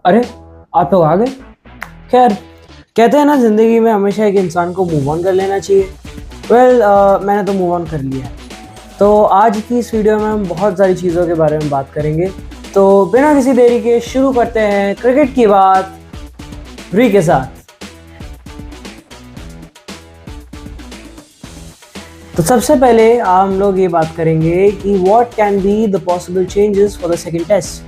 अरे आप लोग आ गए। खैर, कहते हैं ना ज़िंदगी में हमेशा एक इंसान को मूव ऑन कर लेना चाहिए। मैंने तो मूव ऑन कर लिया है। तो आज की इस वीडियो में हम बहुत सारी चीज़ों के बारे में बात करेंगे। तो बिना किसी देरी के शुरू करते हैं क्रिकेट की बात री के साथ। तो सबसे पहले हम लोग ये बात करेंगे कि what can be the possible changes for the second test.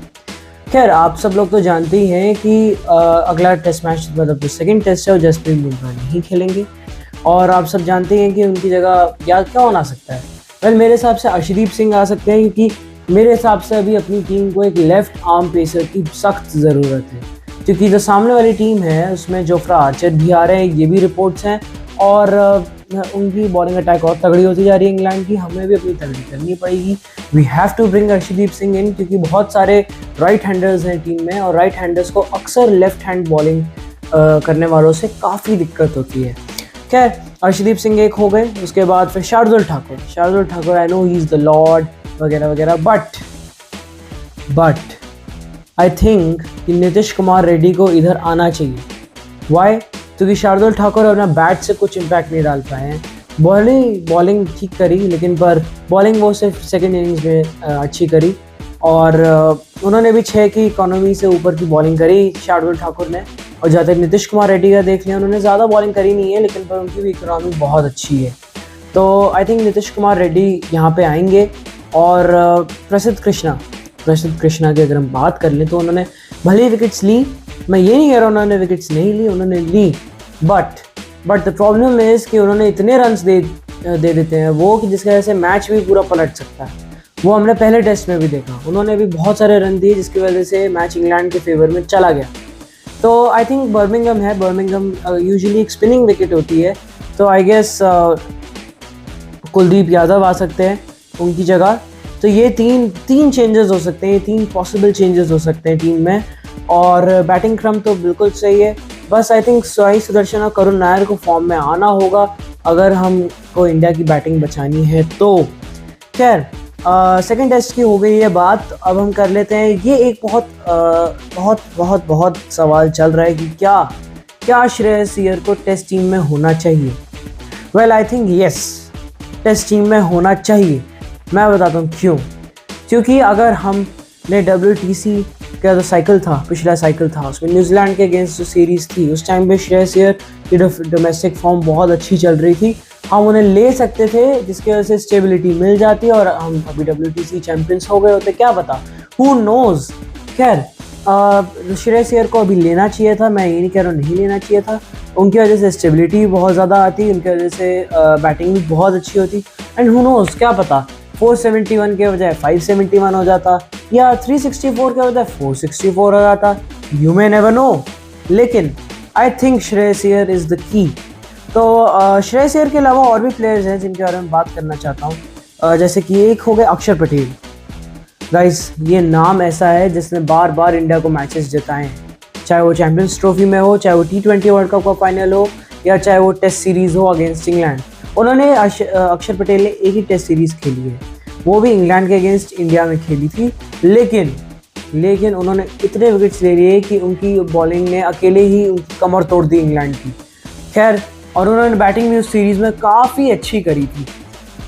खैर, आप सब लोग तो जानते ही हैं कि अगला टेस्ट मैच मतलब जो सेकंड टेस्ट है वो जसप्रीत बुमराह नहीं खेलेंगे। और आप सब जानते हैं कि उनकी जगह क्या कौन आ सकता है। मेरे हिसाब से अर्शदीप सिंह आ सकते हैं, क्योंकि मेरे हिसाब से अभी अपनी टीम को एक लेफ्ट आर्म पेसर की सख्त ज़रूरत है। क्योंकि जो सामने वाली टीम है उसमें जोफ्रा आर्चर भी आ रहे हैं, ये भी रिपोर्ट्स हैं। और उनकी बॉलिंग अटैक और तगड़ी होती जा रही है इंग्लैंड की, हमें भी अपनी तगड़ी करनी पड़ेगी। We have to bring Arshdeep Singh in, क्योंकि बहुत सारे राइट हैंडर्स हैं टीम में और राइट हैंडर्स को अक्सर लेफ्ट हैंड बॉलिंग करने वालों से काफ़ी दिक्कत होती है। खैर, अर्शदीप सिंह एक हो गए, उसके बाद फिर Shardul Thakur I know he is the Lord वगैरह वगैरह, बट आई थिंक कि नीतीश कुमार रेड्डी को इधर आना चाहिए। वाई? क्योंकि शार्दुल ठाकुर अपना बैट से कुछ इम्पैक्ट नहीं डाल पाए हैं। बॉलिंग ठीक करी, लेकिन पर बॉलिंग वो सिर्फ सेकेंड इनिंग्स में अच्छी करी। और उन्होंने भी 6 की इकोनॉमी से ऊपर की बॉलिंग करी शार्दुल ठाकुर ने। और जहाँ तक नीतीश कुमार रेड्डी का देख लिया, उन्होंने ज़्यादा बॉलिंग करी नहीं है, लेकिन पर उनकी भी इकोनॉमी बहुत अच्छी है। तो आई थिंक नीतीश कुमार रेड्डी यहाँ पे आएंगे। और प्रसिद्ध कृष्णा की अगर हम बात कर लें तो उन्होंने भले विकेट्स ली, मैं ये नहीं कह रहा उन्होंने विकेट्स नहीं ली, उन्होंने ली। बट द प्रॉब्लम इज़ कि उन्होंने इतने रन्स दे देते हैं वो कि जिसकी वजह से मैच भी पूरा पलट सकता है। वो हमने पहले टेस्ट में भी देखा, उन्होंने भी बहुत सारे रन दिए जिसकी वजह से मैच इंग्लैंड के फेवर में चला गया। तो आई थिंक बर्मिंघम यूजुअली एक स्पिनिंग विकेट होती है, तो आई गेस कुलदीप यादव आ सकते हैं उनकी जगह। तो ये तीन चेंजेस हो सकते हैं, ये 3 पॉसिबल चेंजेस हो सकते हैं टीम में। और बैटिंग क्रम तो बिल्कुल सही है, बस आई थिंक साई सुदर्शन और करुण नायर को फॉर्म में आना होगा अगर हमको इंडिया की बैटिंग बचानी है तो। खैर, सेकंड टेस्ट की हो गई है बात, अब हम कर लेते हैं ये एक बहुत सवाल चल रहा है कि क्या श्रेयस अय्यर को टेस्ट टीम में होना चाहिए। Well, I think yes, test team में होना चाहिए। मैं बताता हूँ क्यों। क्योंकि अगर हमने WTC का जो साइकिल था, पिछला साइकिल था, उसमें न्यूजीलैंड के अगेंस्ट जो सीरीज़ थी उस टाइम पे श्रेयस अय्यर की डोमेस्टिक फॉर्म बहुत अच्छी चल रही थी। हम उन्हें ले सकते थे जिसकी वजह से स्टेबिलिटी मिल जाती और हम अभी WTC चैम्पियंस हो गए होते, क्या पता, हु नोज़। खैर, श्रेयस अय्यर को अभी लेना चाहिए था, मैं ये नहीं कह रहा हूँ नहीं लेना चाहिए था। उनकी वजह से स्टेबिलिटी भी बहुत ज़्यादा आती, उनकी वजह से बैटिंग भी बहुत अच्छी होती। एंड हु नोज़, क्या पता 471 के बजाय 571 हो जाता, या 364 के बजाय 464 हो जाता, यू मे नेवर नो। लेकिन I think Shreyas Iyer is the key. तो श्रेयस अय्यर के अलावा और भी प्लेयर्स हैं जिनके बारे में बात करना चाहता हूँ। जैसे कि एक हो गए अक्षर पटेल। गाइस, ये नाम ऐसा है जिसने बार बार इंडिया को मैचेस जिताए हैं, चाहे वो चैम्पियंस ट्रॉफी में हो, चाहे वो T20 वर्ल्ड कप का फाइनल हो, या चाहे वो टेस्ट सीरीज़ हो अगेंस्ट इंग्लैंड। उन्होंने अक्षर पटेल ने एक ही टेस्ट सीरीज़ खेली है, वो भी इंग्लैंड के अगेंस्ट इंडिया में खेली थी। लेकिन उन्होंने इतने विकेट्स ले लिए कि उनकी बॉलिंग ने अकेले ही उनकी कमर तोड़ दी इंग्लैंड की। खैर, और उन्होंने बैटिंग भी उस सीरीज़ में काफ़ी अच्छी करी थी।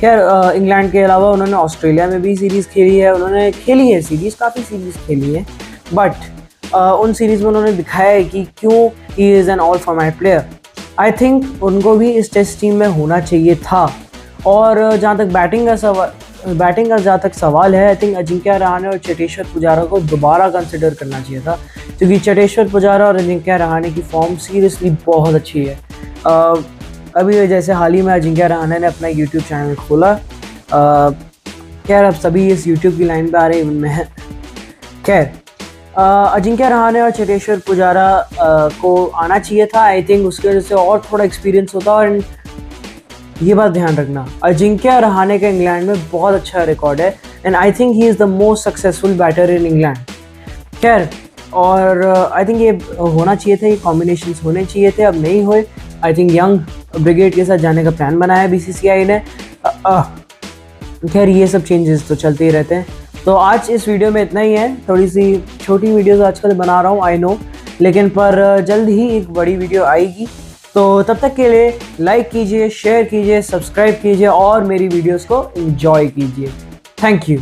खैर, इंग्लैंड के अलावा उन्होंने ऑस्ट्रेलिया में भी सीरीज़ खेली है, उन्होंने खेली है सीरीज़, काफ़ी सीरीज़ खेली है। बट उन सीरीज़ में उन्होंने दिखाया है कि क्यों he is an all format player. I think उनको भी इस टेस्ट टीम में होना चाहिए था। और जहाँ तक बैटिंग का जहाँ तक सवाल है, आई थिंक अजिंक्य रहाणे और चेतेश्वर पुजारा को दोबारा कंसिडर करना चाहिए था, क्योंकि चेतेश्वर पुजारा और अजिंक्य रहाणे की फॉर्म सीरियसली बहुत अच्छी है। अभी जैसे हाल ही में अजिंक्य रहाणे ने अपना यूट्यूब चैनल खोला। खैर, अब सभी इस यूट्यूब की लाइन पे आ रहे हैं मैं। खैर, अजिंक्य रहाणे और चेतेश्वर पुजारा को आना चाहिए था। आई थिंक उसकी वजह से और थोड़ा एक्सपीरियंस होता। और ये बात ध्यान रखना, अजिंक्य रहाणे का इंग्लैंड में बहुत अच्छा रिकॉर्ड है, and I think he is the most successful batter in England. खैर, और आई थिंक ये होना चाहिए था, ये कॉम्बिनेशंस होने चाहिए थे, अब नहीं हुए। आई थिंक यंग ब्रिगेड के साथ जाने का प्लान बनाया है BCCI ने। खैर, ये सब चेंजेस तो चलते ही रहते हैं। तो आज इस वीडियो में इतना ही है। थोड़ी सी छोटी वीडियोस आजकल बना रहा हूँ, आई नो, लेकिन पर जल्द ही एक बड़ी वीडियो आएगी। तो तब तक के लिए लाइक कीजिए, शेयर कीजिए, सब्सक्राइब कीजिए और मेरी वीडियोस को एंजॉय कीजिए। Thank you.